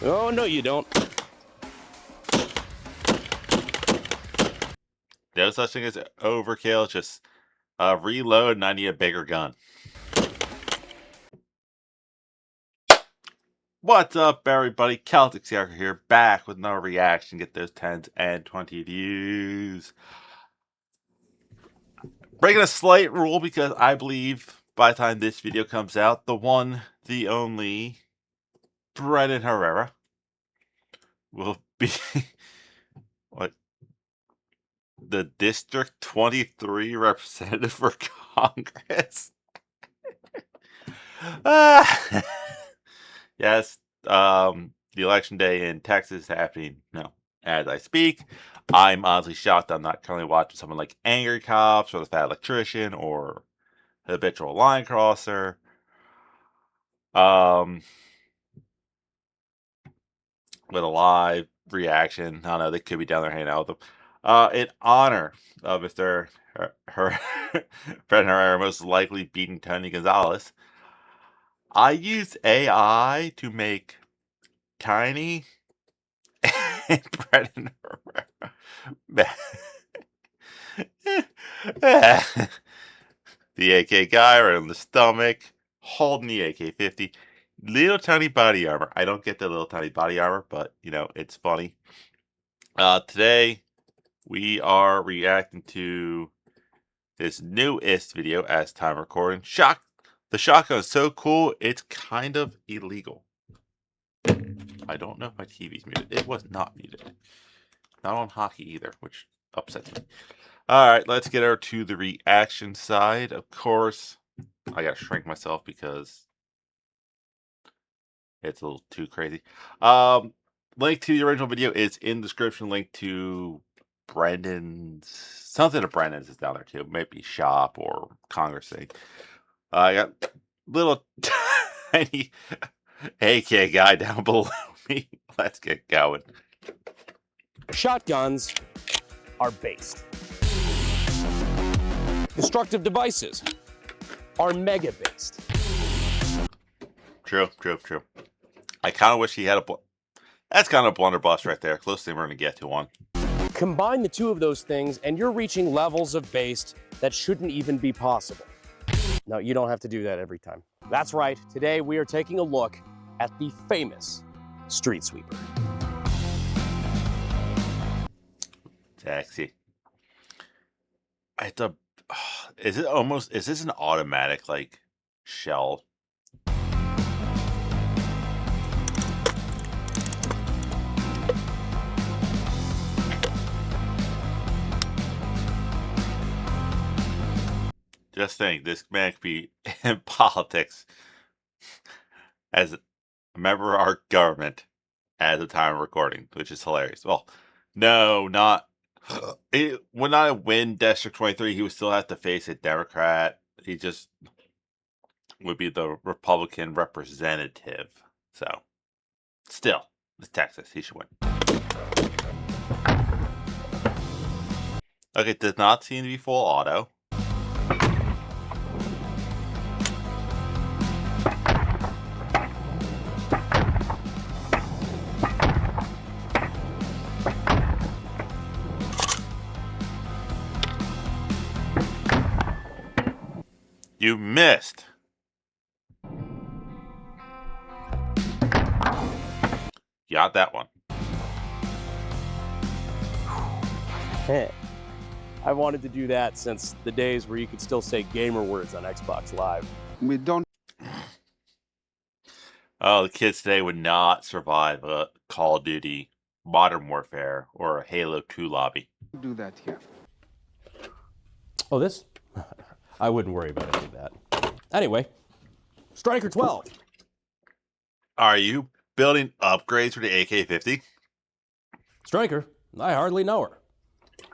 Oh, no, you don't. No such thing as overkill. Just reload, and I need a bigger gun. What's up, everybody? Celtic Soccer here, back with another reaction. Get those 10s and 20 views. Breaking a slight rule because I believe by the time this video comes out, the one, the only, Brendan Herrera will be what, the District 23 representative for Congress. Yes, the election day in Texas is happening as I speak. I'm honestly shocked I'm not currently watching someone like Angry Cops or The Fat Electrician or Habitual Line Crosser. With a live reaction. I don't know, they could be down there hanging out with them. In honor of Mr. Fred Herrera most likely beating Tony Gonzalez, I used AI to make Tiny and Brendan Herrera the AK guy right on the stomach, holding the AK-50. Little tiny body armor. I don't get the little tiny body armor, but, it's funny. Today, we are reacting to this newest video as time recording. The shotgun is so cool, it's kind of illegal. I don't know if my TV's muted. It was not muted. Not on hockey either, which upsets me. Alright, let's get over to the reaction side. Of course, I gotta shrink myself because it's a little too crazy. Link to the original video is in the description. Link to Brendan's, something of Brendan's is down there too. Maybe shop or Congress thing. I got little tiny AK guy down below me. Let's get going. Shotguns are based. Destructive devices are mega based. True. I kind of wish he had that's kind of a blunderbuss right there. Close thing we're going to get to one. Combine the two of those things and you're reaching levels of based that shouldn't even be possible. No, you don't have to do that every time. That's right. Today we are taking a look at the famous Street Sweeper. Taxi. Is this an automatic, like, shell? Just think, this man could be in politics as a member of our government at the time of recording, which is hilarious. Well, no, not. When I win District 23, he would still have to face a Democrat. He just would be the Republican representative. So, still, it's Texas. He should win. Okay, it does not seem to be full auto. You missed. Got that one. I wanted to do that since the days where you could still say gamer words on Xbox Live. We don't. Oh, the kids today would not survive a Call of Duty, Modern Warfare, or a Halo 2 lobby. Do that here. Oh, this? I wouldn't worry about any of that. Anyway, Striker 12. Are you building upgrades for the AK-50? Striker? I hardly know her.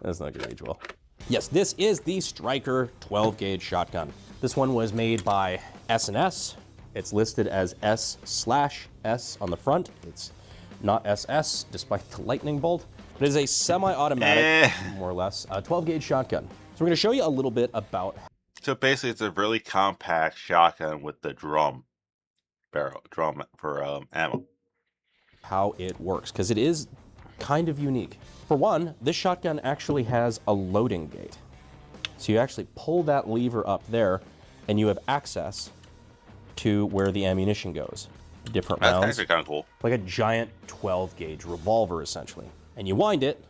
That's not going to age well. Yes, this is the Striker 12-gauge shotgun. This one was made by S&S. It's listed as S/S on the front. It's not SS, despite the lightning bolt. It is a semi-automatic, more or less, 12-gauge shotgun. So we're going to show you a little bit about. So basically, it's a really compact shotgun with the drum barrel, for ammo. how it works, because it is kind of unique. For one, this shotgun actually has a loading gate. So you actually pull that lever up there, and you have access to where the ammunition goes. Different rounds. That's actually kind of cool. Like a giant 12-gauge revolver, essentially. And you wind it,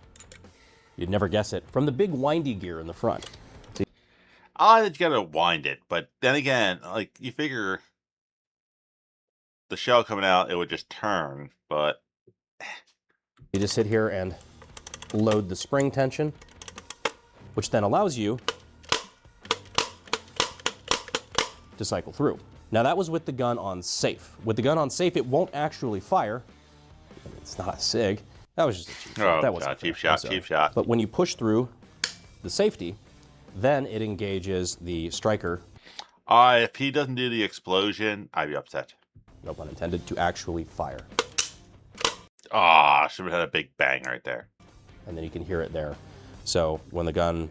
you'd never guess it, from the big windy gear in the front. So I think you gotta wind it, but then again, like, you figure the shell coming out, it would just turn, but you just sit here and load the spring tension, which then allows you to cycle through. Now that was with the gun on safe. With the gun on safe, it won't actually fire. It's not a SIG. That was just a cheap shot. That wasn't cheap fair. shot, cheap shot. But when you push through the safety, then it engages the striker. If he doesn't do the explosion, I'd be upset. No pun intended, to actually fire. Ah, should have had a big bang right there. And then you can hear it there. So when the gun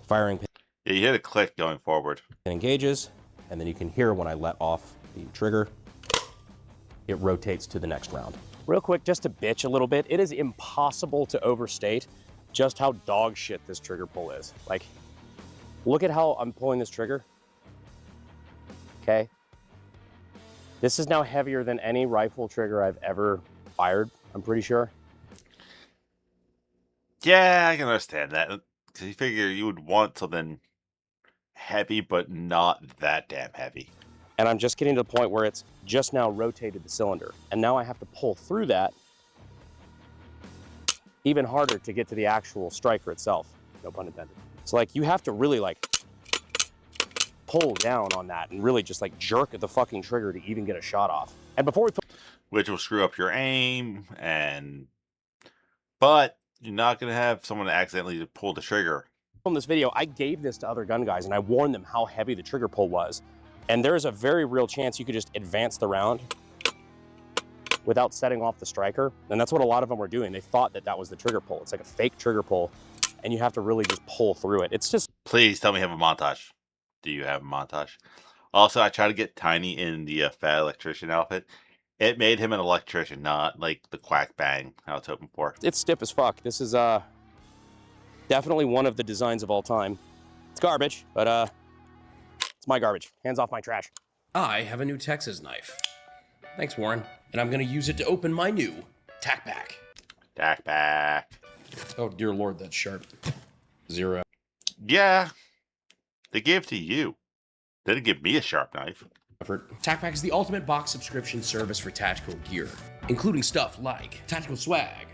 firing pin Yeah, you hear the click going forward. engages, and then you can hear when I let off the trigger, it rotates to the next round. Real quick, just to bitch a little bit, it is impossible to overstate just how dog shit this trigger pull is. Like, look at how I'm pulling this trigger. Okay. This is now heavier than any rifle trigger I've ever fired, I'm pretty sure. Yeah, I can understand that. Because you figure you would want something heavy, but not that damn heavy. And I'm just getting to the point where it's just now rotated the cylinder. And now I have to pull through that even harder to get to the actual striker itself. No pun intended. So like you have to really like pull down on that and really just like jerk at the fucking trigger to even get a shot off. And before we Which will screw up your aim, but you're not going to have someone accidentally pull the trigger. film this video, I gave this to other gun guys and I warned them how heavy the trigger pull was. And there's a very real chance you could just advance the round without setting off the striker. And that's what a lot of them were doing. They thought that that was the trigger pull. It's like a fake trigger pull and you have to really just pull through it. It's just... Please tell me you have a montage. Do you have a montage? Also, I tried to get Tiny in the fat electrician outfit. It made him an electrician, not like the quack bang I was hoping for. It's stiff as fuck. This is definitely one of the designs of all time. It's garbage, but it's my garbage. Hands off my trash. I have a new Texas knife. Thanks, Warren. And I'm gonna use it to open my new tack pack. Tack back. Oh, dear Lord, that's sharp. 0. Yeah, they gave it to you. They didn't give me a sharp knife. TacPack is the ultimate box subscription service for tactical gear, including stuff like tactical swag.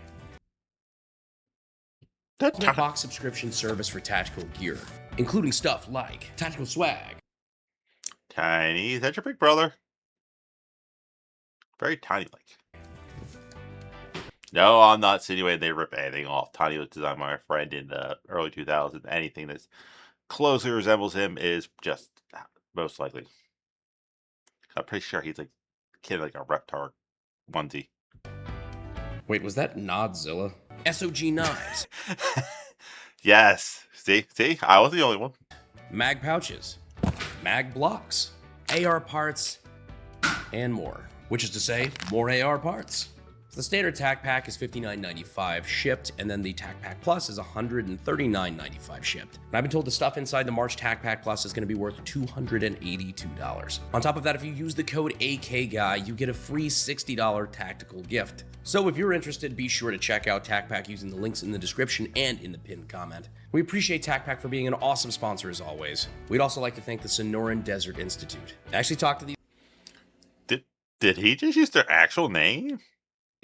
Ultimate box subscription service for tactical gear, including stuff like tactical swag. Tiny, is that your big brother? Very tiny like. No, I'm not insinuating they rip anything off. Tiny was designed by my friend in the early 2000s. Anything that closely resembles him is just most likely. I'm pretty sure he's like kid like a Reptar onesie. Wait, was that Nodzilla? SOG knives, Yes. See, I was the only one. mag pouches, mag blocks, AR parts, and more. Which is to say, more AR parts. So the standard TAC Pack is $59.95 shipped, and then the TAC Pack Plus is $139.95 shipped. And I've been told the stuff inside the March TAC Pack Plus is going to be worth $282. On top of that, if you use the code AKGUY, you get a free $60 tactical gift. So if you're interested, be sure to check out TAC Pack using the links in the description and in the pinned comment. We appreciate TAC Pack for being an awesome sponsor as always. We'd also like to thank the Sonoran Desert Institute. I actually talked to these Did he just use their actual name?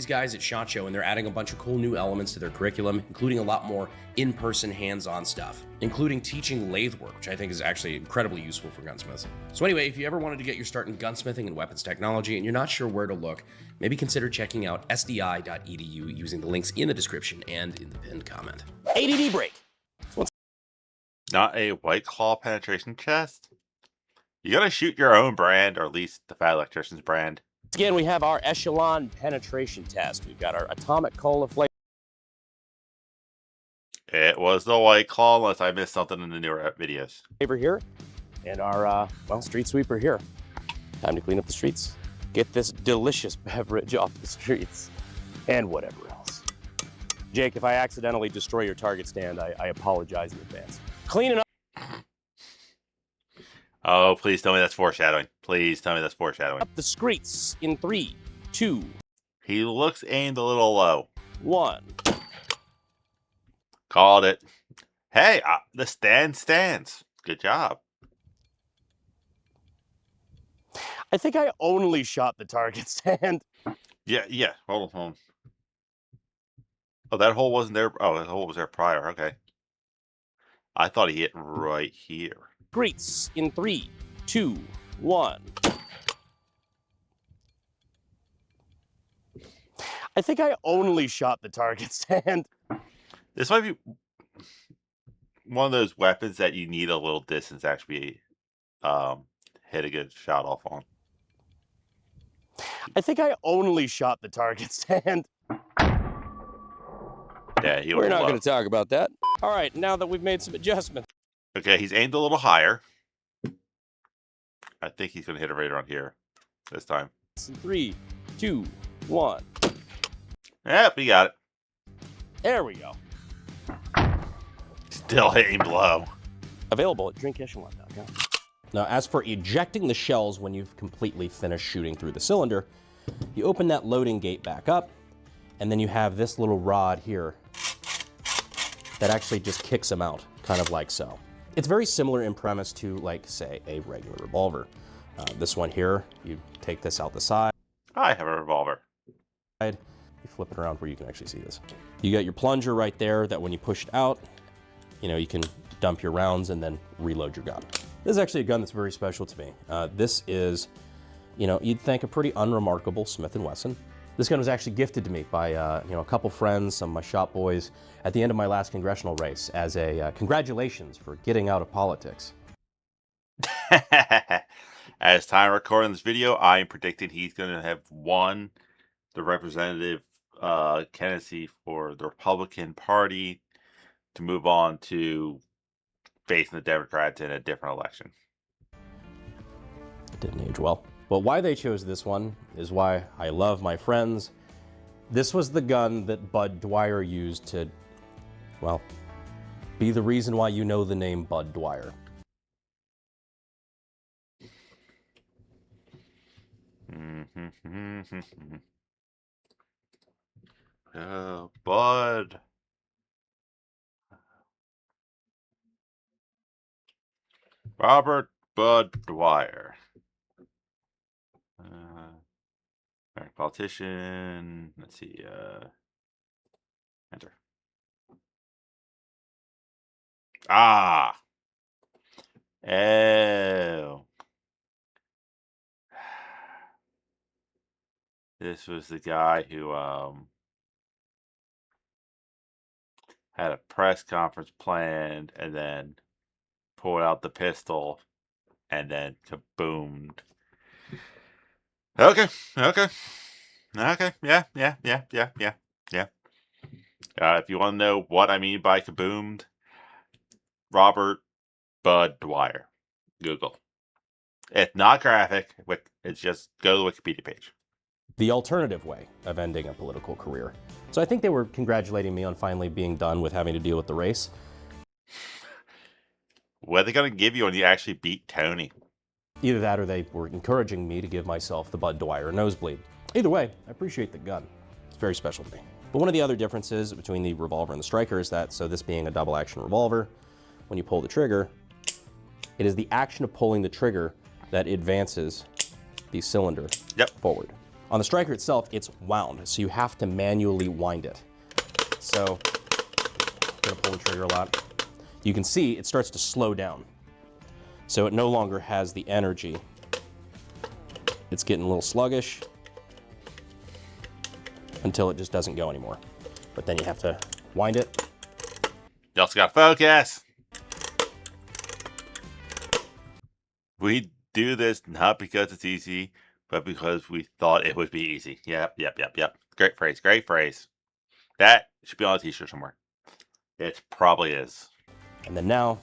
guys at SHOT Show, and they're adding a bunch of cool new elements to their curriculum, including a lot more in-person hands-on stuff, including teaching lathe work, which I think is actually incredibly useful for gunsmiths. So anyway, if you ever wanted to get your start in gunsmithing and weapons technology and you're not sure where to look, maybe consider checking out sdi.edu using the links in the description and in the pinned comment. ADD break. Not a White Claw penetration test? You gotta shoot your own brand, or at least the Fat Electrician's brand. Again, we have our Echelon penetration test. We've got our Atomic Cola flavor. It was the White Claw, unless I missed something in the newer videos. Here and our, well, street sweeper here. Time to clean up the streets. get this delicious beverage off the streets and whatever else. Jake, if I accidentally destroy your target stand, I apologize in advance. Cleaning up Oh, please tell me that's foreshadowing. Please tell me that's foreshadowing. the streets in 3, 2, He looks aimed a little low. 1. Called it. Hey, the stand stands. Good job. I think I only shot the target stand. Yeah. Hold on. Oh, that hole wasn't there. Oh, that hole was there prior. Okay. I thought he hit right here. Streets in 3, 2, 1. I think I only shot the target stand. This might be one of those weapons that you need a little distance to actually hit a good shot off on. I think I only shot the target stand. Yeah, he We're went not low. going to talk about that. All right, now that we've made some adjustments. Okay, he's aimed a little higher. I think he's going to hit it right around here this time. 3, 2, 1. Yep, he got it. There we go. Still aimed low. Available at drinkechelon.com. Now, as for ejecting the shells when you've completely finished shooting through the cylinder, you open that loading gate back up, and then you have this little rod here that actually just kicks them out, kind of like so. It's very similar in premise to, like, say, a regular revolver. This one here, you take this out the side. I have a revolver. You flip it around where you can actually see this. You got your plunger right there that when you push it out, you know, you can dump your rounds and then reload your gun. This is actually a gun that's very special to me. This is, you know, you'd think a pretty unremarkable Smith & Wesson. This gun was actually gifted to me by, you know, a couple friends, some of my shop boys, at the end of my last congressional race as a congratulations for getting out of politics. As time recording this video, I am predicting he's going to have won the representative candidacy for the Republican Party to move on to facing the Democrats in a different election. It didn't age well. But why they chose this one is why I love my friends. This was the gun that Bud Dwyer used to, well, be the reason why you know the name Bud Dwyer. Bud. Robert Bud Dwyer. Politician. Let's see. Enter. Ah. Oh. This was the guy who had a press conference planned and then pulled out the pistol and then kaboomed. Okay. Yeah. If you want to know what I mean by kaboomed, Robert Bud Dwyer. Google. It's not graphic. It's just go to the Wikipedia page. The alternative way of ending a political career. So I think they were congratulating me on finally being done with having to deal with the race. What are they going to give you when you actually beat Tony? Either that or they were encouraging me to give myself the Bud Dwyer nosebleed. Either way, I appreciate the gun. It's very special to me. But one of the other differences between the revolver and the striker is that, so this being a double action revolver, when you pull the trigger, it is the action of pulling the trigger that advances the cylinder forward. On the striker itself, it's wound, so you have to manually wind it. So, I'm gonna pull the trigger a lot. You can see it starts to slow down. So it no longer has the energy. It's getting a little sluggish until it just doesn't go anymore. But then you have to wind it. You also got focus. We do this not because it's easy, but because we thought it would be easy. Yep. Great phrase. That should be on a t-shirt somewhere. It probably is. And then now,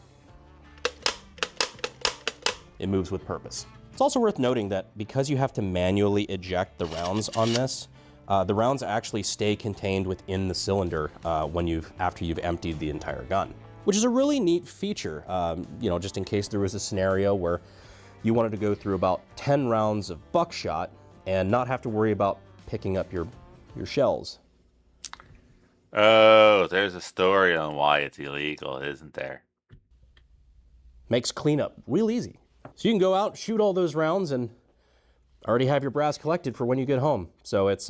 it moves with purpose. It's also worth noting that because you have to manually eject the rounds on this, the rounds actually stay contained within the cylinder after you've emptied the entire gun, which is a really neat feature, just in case there was a scenario where you wanted to go through about 10 rounds of buckshot and not have to worry about picking up your shells. Oh, there's a story on why it's illegal, isn't there? Makes cleanup real easy. So you can go out, shoot all those rounds, and already have your brass collected for when you get home. So it's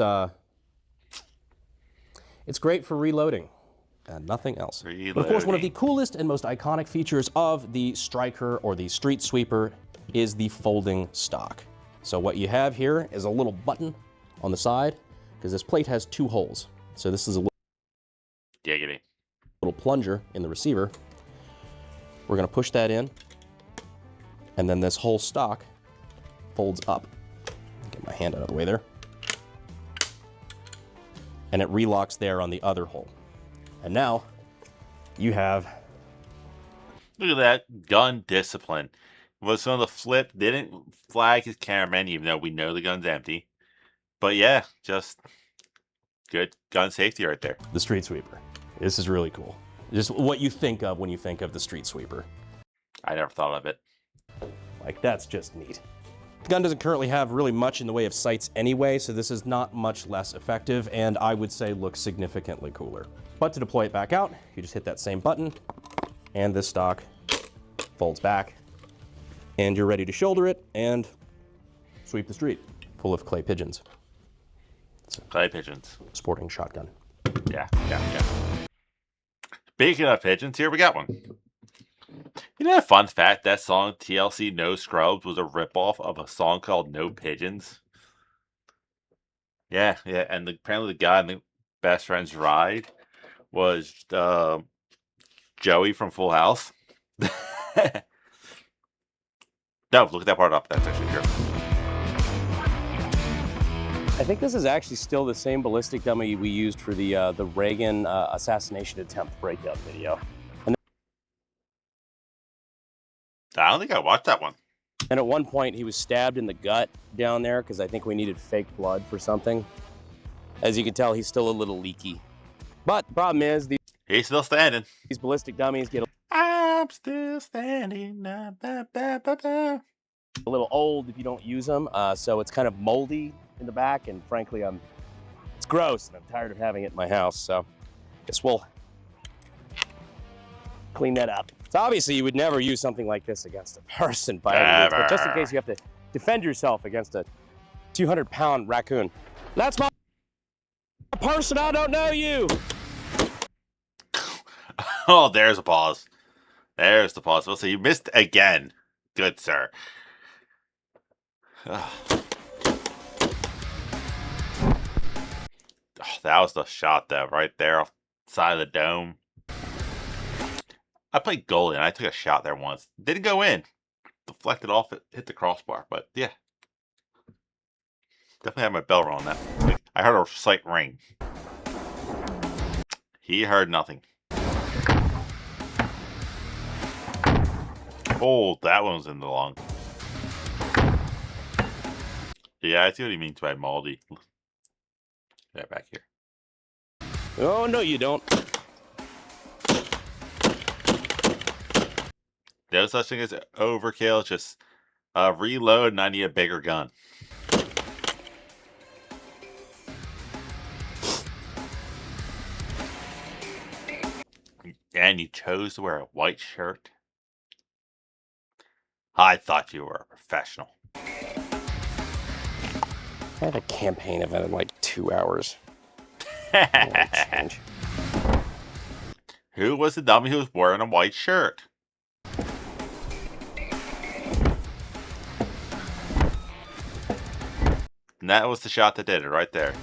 great for reloading and nothing else. But of course, one of the coolest and most iconic features of the Striker or the Street Sweeper is the folding stock. So what you have here is a little button on the side, because this plate has 2 holes. So this is a little plunger in the receiver. We're going to push that in, and then this whole stock folds up. Get my hand out of the way there. And it relocks there on the other hole. And now you have... Look at that gun discipline. Was on the flip, didn't flag his cameraman, even though we know the gun's empty. But yeah, just good gun safety right there. The Street Sweeper. This is really cool. Just what you think of when you think of the Street Sweeper. I never thought of it. Like, that's just neat. The gun doesn't currently have really much in the way of sights anyway, so this is not much less effective, and I would say looks significantly cooler. But to deploy it back out, you just hit that same button, and this stock folds back, and you're ready to shoulder it and sweep the street full of clay pigeons. Clay pigeons. Sporting shotgun. Yeah. Speaking of pigeons, here we got one. You know, a fun fact, that song TLC No Scrubs was a ripoff of a song called No Pigeons. Yeah, and apparently the guy in the Best Friends Ride was Joey from Full House. No, look that part up. That's actually true. I think this is actually still the same ballistic dummy we used for the Reagan assassination attempt breakout video. I don't think I watched that one. And at one point, he was stabbed in the gut down there because I think we needed fake blood for something. As you can tell, he's still a little leaky. But the problem is, He's still standing. these ballistic dummies get I'm still standing. a little old if you don't use them, so it's kind of moldy in the back, and frankly, it's gross, and I'm tired of having it in my house, so guess we'll clean that up. So obviously, you would never use something like this against a person by any means, but just in case you have to defend yourself against a 200-pound raccoon. That's my person, I don't know you! Oh, there's a pause. There's the pause. We'll see. You missed again. Good, sir. Oh, that was the shot, though, right there off the side of the dome. I played goalie, and I took a shot there once. Didn't go in. Deflected off it, hit the crossbar, but yeah. Definitely had my bell rung on that. I heard a slight ring. He heard nothing. Oh, that one was in the lung. Yeah, I see what he means by moldy. Yeah, back here. Oh, no, you don't. No such thing as overkill. It's just reload, and I need a bigger gun. And you chose to wear a white shirt? I thought you were a professional. I had a campaign event in like 2 hours. Change. Who was the dummy who was wearing a white shirt? And that was the shot that did it right there.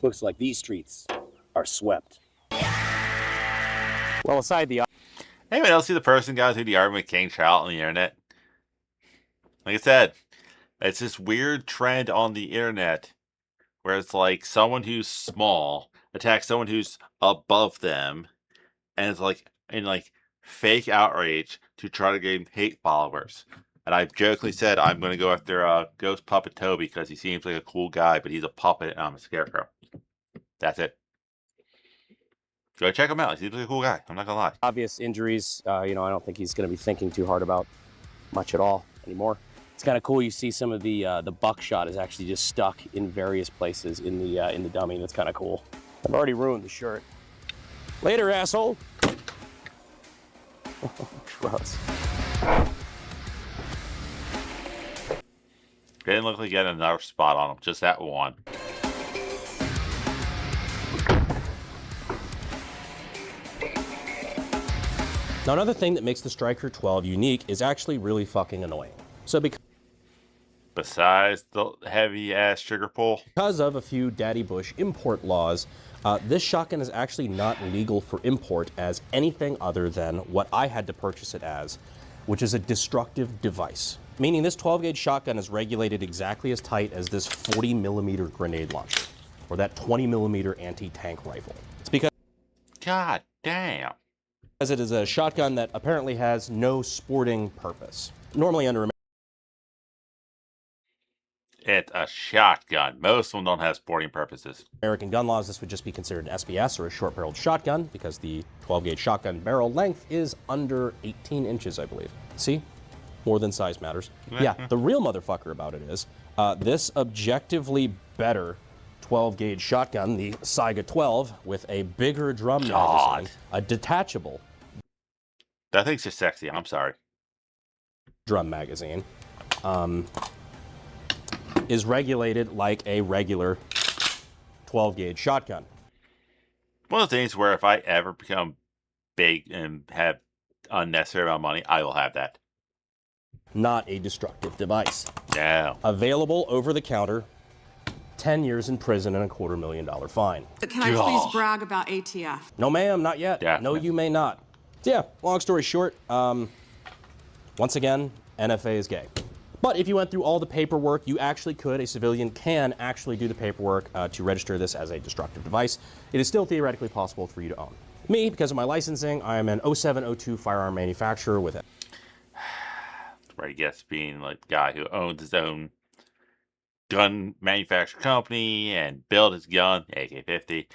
Looks like these streets are swept. Well, aside the... Anyone else see the person guys who the argument with King Trout on the internet? Like I said, it's this weird trend on the internet where it's like someone who's small attack someone who's above them, and it's like in like fake outrage to try to gain hate followers. And I've jokingly said I'm going to go after Ghost Puppet Toby because he seems like a cool guy, but he's a puppet and I'm a scarecrow. That's it. Go check him out. He seems like a cool guy. I'm not gonna lie. Obvious injuries. I don't think he's going to be thinking too hard about much at all anymore. It's kind of cool. You see some of the buckshot is actually just stuck in various places in the dummy. That's kind of cool. I've already ruined the shirt. Later, asshole. Gross. Didn't look like he had another spot on him. Just that one. Now, another thing that makes the Striker 12 unique is actually really fucking annoying. So Besides the heavy-ass trigger pull. because of a few Daddy Bush import laws, this shotgun is actually not legal for import as anything other than what I had to purchase it as, which is a destructive device. Meaning this 12-gauge shotgun is regulated exactly as tight as this 40mm grenade launcher, or that 20mm anti-tank rifle. It's because God damn. it is a shotgun that apparently has no sporting purpose. Normally under It's a shotgun. Most of them don't have sporting purposes. American gun laws, this would just be considered an SBS or a short-barreled shotgun because the 12-gauge shotgun barrel length is under 18 inches, I believe. See? More than size matters. Yeah, the real motherfucker about it is this objectively better 12-gauge shotgun, the Saiga 12, with a bigger drum magazine, a detachable That thing's just sexy. I'm sorry. drum magazine, is regulated like a regular 12-gauge shotgun. One of the things where if I ever become big and have unnecessary amount of money, I will have that. Not a destructive device. No. Available over the counter, 10 years in prison and a $250,000 fine. Can I please brag about ATF? No, ma'am, not yet. Yeah. No, you may not. So yeah, long story short, once again, NFA is gay. But if you went through all the paperwork, you actually could, a civilian can actually do the paperwork to register this as a destructive device. It is still theoretically possible for you to own. Me, because of my licensing, I am an 0702 firearm manufacturer with it. Where he gets being like the guy who owns his own gun manufacturer company and build his gun, AK-50.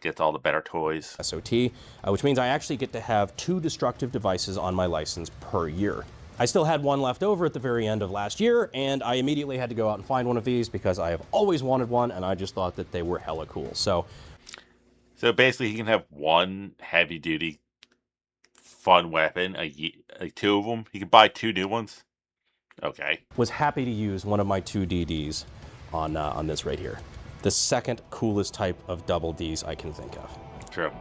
Gets all the better toys. SOT, which means I actually get to have 2 destructive devices on my license per year. I still had one left over at the very end of last year, and I immediately had to go out and find one of these because I have always wanted one, and I just thought that they were hella cool. So basically, he can have one heavy-duty fun weapon, like 2 of them. He can buy 2 new ones. Okay. was happy to use one of my 2 DDs on this right here. The second coolest type of double Ds I can think of. True.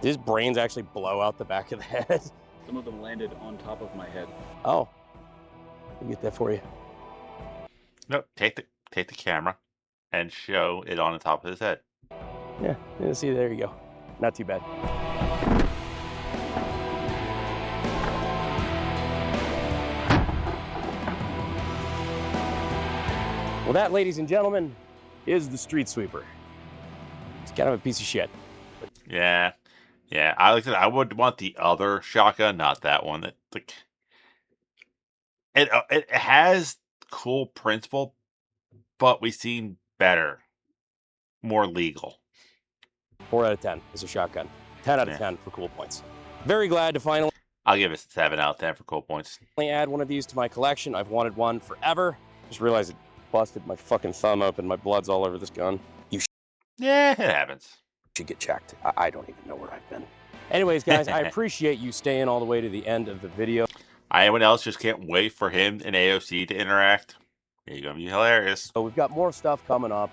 Did his brains actually blow out the back of the head? Some of them landed on top of my head. Oh, let me get that for you. No, take the camera and show it on the top of his head. Yeah, see, there you go. Not too bad. Well, that, ladies and gentlemen, is the Street Sweeper. It's kind of a piece of shit. Yeah. I like that. I would want the other shotgun, not that one. That like it has cool principle, but we've seen better, more legal. 4 out of 10 is a shotgun. 10 out of 10 for cool points. Very glad to finally I'll give it 7 out of 10 for cool points. add one of these to my collection. I've wanted one forever. Just realized it busted my fucking thumb open. My blood's all over this gun. You Yeah, it happens. should get checked. I don't even know where I've been. Anyways, guys, I appreciate you staying all the way to the end of the video. Anyone else just can't wait for him and AOC to interact. It's gonna be hilarious. So we've got more stuff coming up,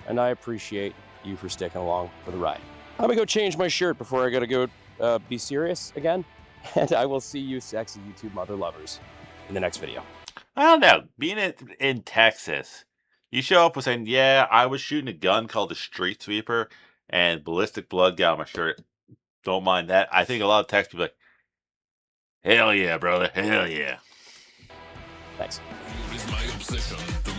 and I appreciate you for sticking along for the ride. I'm gonna go change my shirt before I gotta go be serious again, and I will see you sexy YouTube mother lovers in the next video. I don't know. Being in Texas, you show up with saying, "Yeah, I was shooting a gun called the Street Sweeper, and ballistic blood got on my shirt." Don't mind that. I think a lot of Texas people are like, "Hell yeah, brother! Hell yeah!" Thanks. It is my obsession to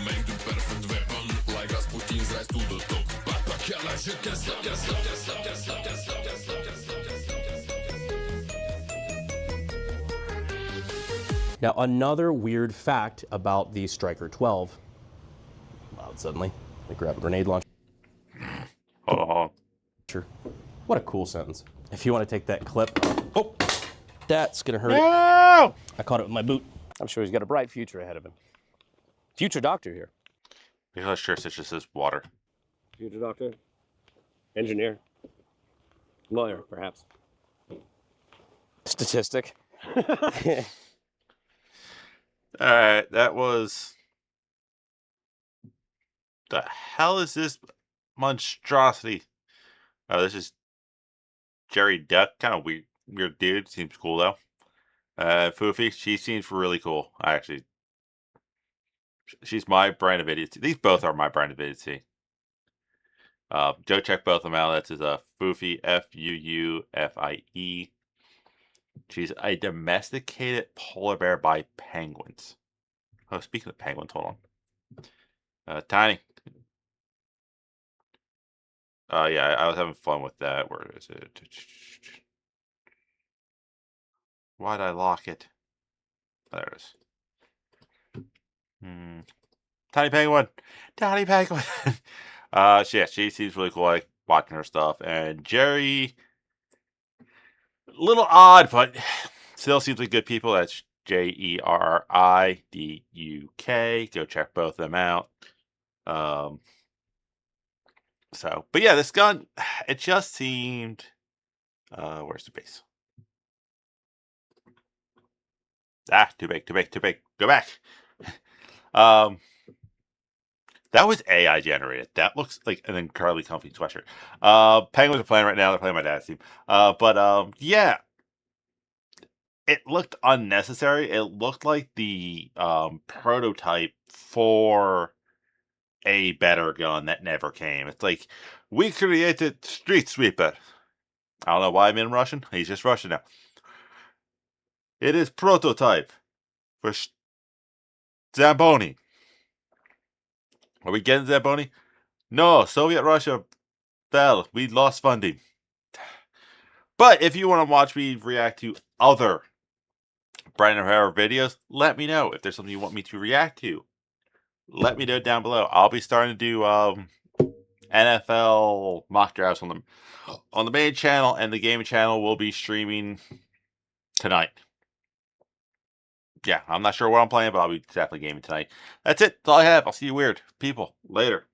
Now, another weird fact about the Striker 12. Loud suddenly. Let me grab a grenade launcher. Oh, What a cool sentence. If you want to take that clip. Oh, that's going to hurt it. no! I caught it with my boot. I'm sure he's got a bright future ahead of him. Future doctor here. Because sure, it's just this water. Future doctor. Engineer. Lawyer, perhaps. Statistic. All right, that was. The hell is this monstrosity? Oh, this is Jerry Duck. Kind of weird dude. Seems cool though. Foofy, she seems really cool. She's my brand of idiocy. These both are my brand of idiocy. Go check both of them out. That's his Foofy, Fuufie. She's a domesticated polar bear by penguins. Oh, speaking of penguins, hold on. Tiny. Yeah, I was having fun with that. Where is it? Why'd I lock it? Oh, there it is. Tiny penguin. Tiny penguin. She seems really cool. I like watching her stuff. And Jerry, little odd, but still seems like good people. That's Jeriduk. Go check both of them out. But yeah, this gun, it just seemed. Where's the base? Too big. Go back. That was AI generated. That looks like an incredibly comfy sweatshirt. Penguins are playing right now. They're playing my dad's team. Yeah. It looked unnecessary. It looked like the prototype for a better gun that never came. It's like, we created Street Sweeper. I don't know why I'm in Russian. He's just Russian now. It is prototype for Zamboni. Are we getting Zamboni? No, Soviet Russia fell. We lost funding. But if you want to watch me react to other Brandon Herrera videos, let me know. If there's something you want me to react to, let me know down below. I'll be starting to do NFL mock drafts on the main channel, and the gaming channel will be streaming tonight. Yeah, I'm not sure what I'm playing, but I'll be definitely gaming tonight. That's it. That's all I have. I'll see you weird people later.